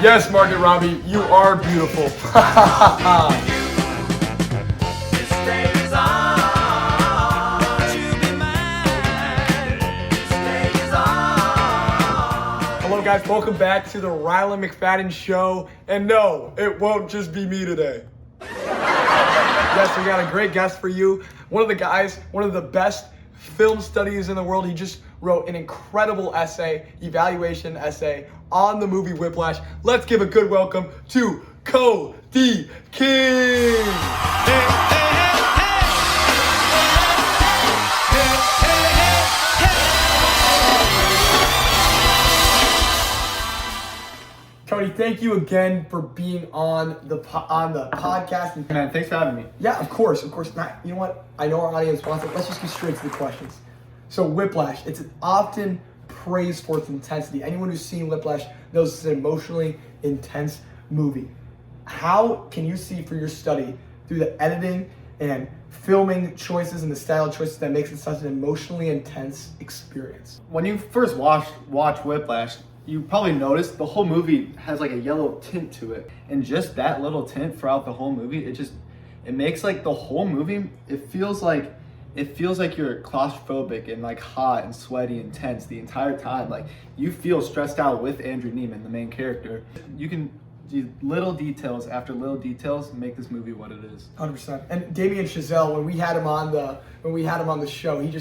Yes, Margaret Robbie, you are beautiful. Hello guys, welcome back to the Rylan McFadden show. And no, it won't just be me today. Yes, we got a great guest for you. One of the guys, one of the best film studies in the world. He just wrote an incredible essay, evaluation essay on the movie Whiplash. Let's give a good welcome to Cody King. Cody, thank you again for being on the podcast. Man, thanks for having me. Yeah, of course. Not, you know what? I know our audience wants it. Let's just get straight to the questions. So Whiplash, it's often praised for its intensity. Anyone who's seen Whiplash knows it's an emotionally intense movie. How can you see for your study through the editing and filming choices and the style choices that makes it such an emotionally intense experience? When you first watch Whiplash, you probably noticed the whole movie has like a yellow tint to it. And just that little tint throughout the whole movie, it makes like the whole movie, it feels like you're claustrophobic and like hot and sweaty and tense the entire time. Like you feel stressed out with Andrew Neiman, the main character. You can do little details after little details make this movie what it is. 100%. And Damien Chazelle, when we had him on the show, he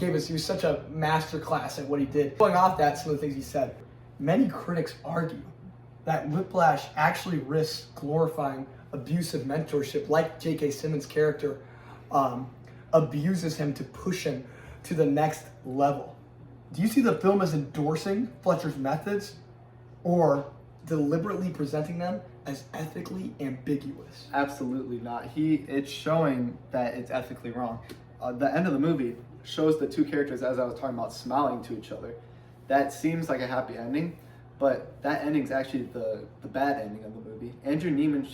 was such a master class at what he did. Going off that, some of the things he said. Many critics argue that Whiplash actually risks glorifying abusive mentorship, like J.K. Simmons' character abuses him to push him to the next level. Do you see the film as endorsing Fletcher's methods or deliberately presenting them as ethically ambiguous? Absolutely not. It's showing that it's ethically wrong. The end of the movie shows the two characters, as I was talking about, smiling to each other. That seems like a happy ending, but that ending is actually the bad ending of the movie. Andrew Neiman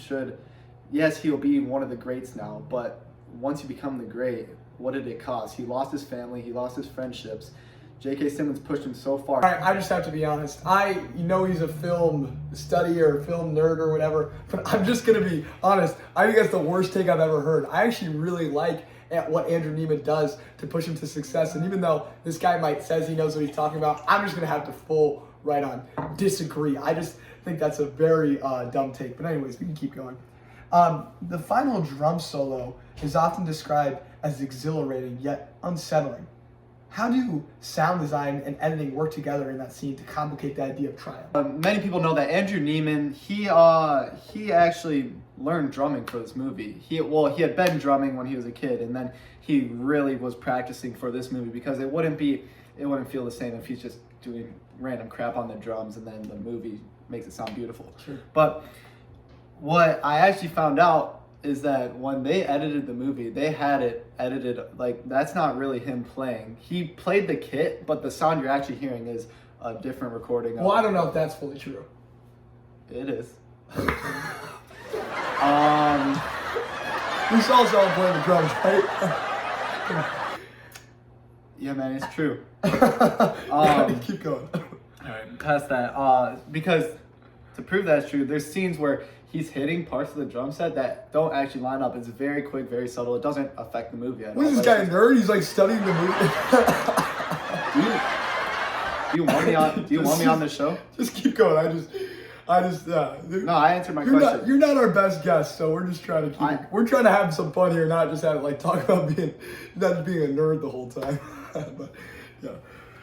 he'll be one of the greats now, but once you become the great, what did it cost? He lost his family, he lost his friendships. J.K. Simmons pushed him so far. I just have to be honest. He's a film study or film nerd or whatever, but I'm just going to be honest. I think that's the worst take I've ever heard. I actually really like what Andrew Neiman does to push him to success. And even though this guy says he knows what he's talking about, I'm just going to have to full right on disagree. I just think that's a very dumb take. But anyways, we can keep going. The final drum solo is often described as exhilarating yet unsettling. How do sound design and editing work together in that scene to complicate the idea of triumph? Many people know that Andrew Neiman, he actually learned drumming for this movie. He had been drumming when he was a kid, and then he really was practicing for this movie because it wouldn't feel the same if he's just doing random crap on the drums and then the movie makes it sound beautiful. Sure. But what I actually found out is that when they edited the movie, they had it edited like that's not really him playing. He played the kit, but the sound you're actually hearing is a different recording. Well, I don't know if that's fully true. It is. We saw someone playing the drums, right? Yeah, man, it's true. Keep going. All right, past that. Because to prove that's true, there's scenes where he's hitting parts of the drum set that don't actually line up. It's very quick, very subtle. It doesn't affect the movie at all. What is this guy, a nerd? He's like studying the movie. Do you want me on the show? Just keep going. No, I answered my question. You're not our best guest, so we're just trying to we're trying to have some fun here, not just talk about being a nerd the whole time. But yeah.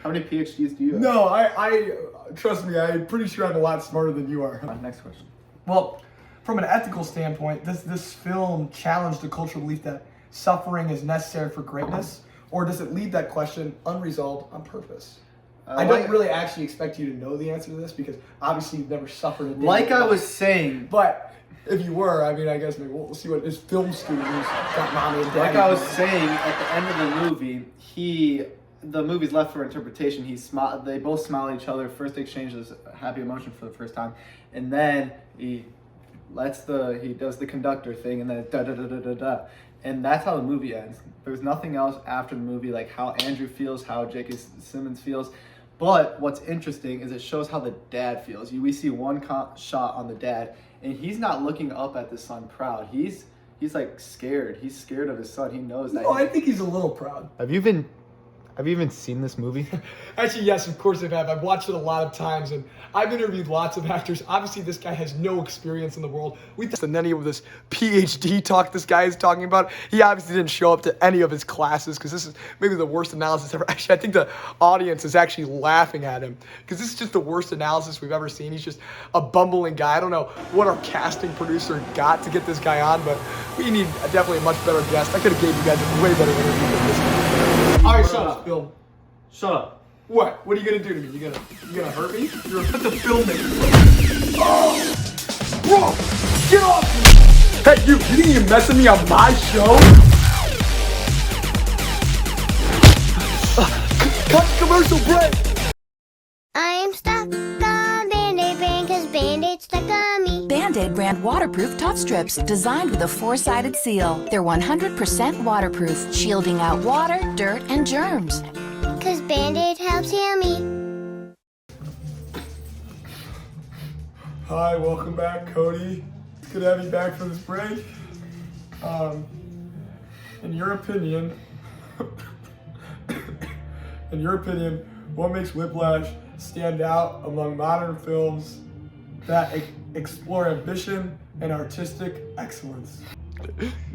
How many PhDs do you have? No, I trust me, I'm pretty sure I'm a lot smarter than you are. Next question. Well, from an ethical standpoint, does this film challenge the cultural belief that suffering is necessary for greatness, or does it leave that question unresolved on purpose? I don't really actually expect you to know the answer to this because obviously you've never suffered a day. Like I was saying. But if you were, I guess maybe we'll see what his film student who's got mommy and daddy. Like I was saying, at the end of the movie, the movie's left for interpretation. They both smile at each other. First exchanges happy emotion for the first time, and then he does the conductor thing, and then da da da da da da, and that's how the movie ends. There's nothing else after the movie, like how Andrew feels, how J.K. Simmons feels. But what's interesting is it shows how the dad feels. We see one shot on the dad, and he's not looking up at the son proud. He's like scared. He's scared of his son. He knows that. No, I think he's a little proud. Have you even seen this movie? Actually, yes, of course I have. I've watched it a lot of times, and I've interviewed lots of actors. Obviously, this guy has no experience in the world. And any of this PhD talk this guy is talking about, he obviously didn't show up to any of his classes because this is maybe the worst analysis ever. Actually, I think the audience is actually laughing at him because this is just the worst analysis we've ever seen. He's just a bumbling guy. I don't know what our casting producer got to get this guy on, but we need definitely a much better guest. I could have gave you guys a way better interview than this guy. All right, shut up. Film. Shut up. What? What are you gonna do to me? You gonna hurt me? You're the filmmaker. Oh! Bro! Get off me! Hey, you think you can mess with me on my show? Cut commercial break! I'm stuck on Band-Aid brand 'cause Band-Aid stuck on me. Band-Aid brand waterproof top strips designed with a 4-sided seal. They're 100% waterproof, shielding out water, dirt, and germs. 'Cause Band-Aid helps heal me. Hi, welcome back, Cody. It's good to have you back for this break. In your opinion, what makes Whiplash stand out among modern films that explore ambition and artistic excellence?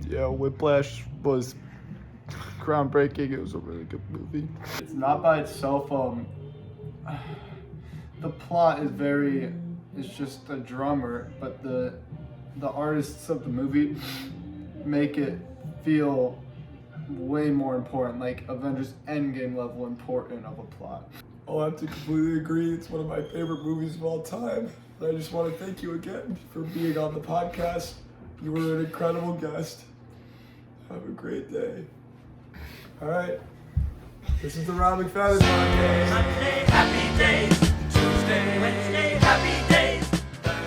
Yeah, Whiplash was groundbreaking. It was a really good movie. It's not by itself. The plot is it's just a drummer, but the artists of the movie make it feel way more important, like Avengers Endgame level important of a plot. I'll have to completely agree. It's one of my favorite movies of all time. And I just want to thank you again for being on the podcast. You were an incredible guest. Have a great day. All right. This is the Rylan McFadden podcast. Monday, happy day. Tuesday, Wednesday.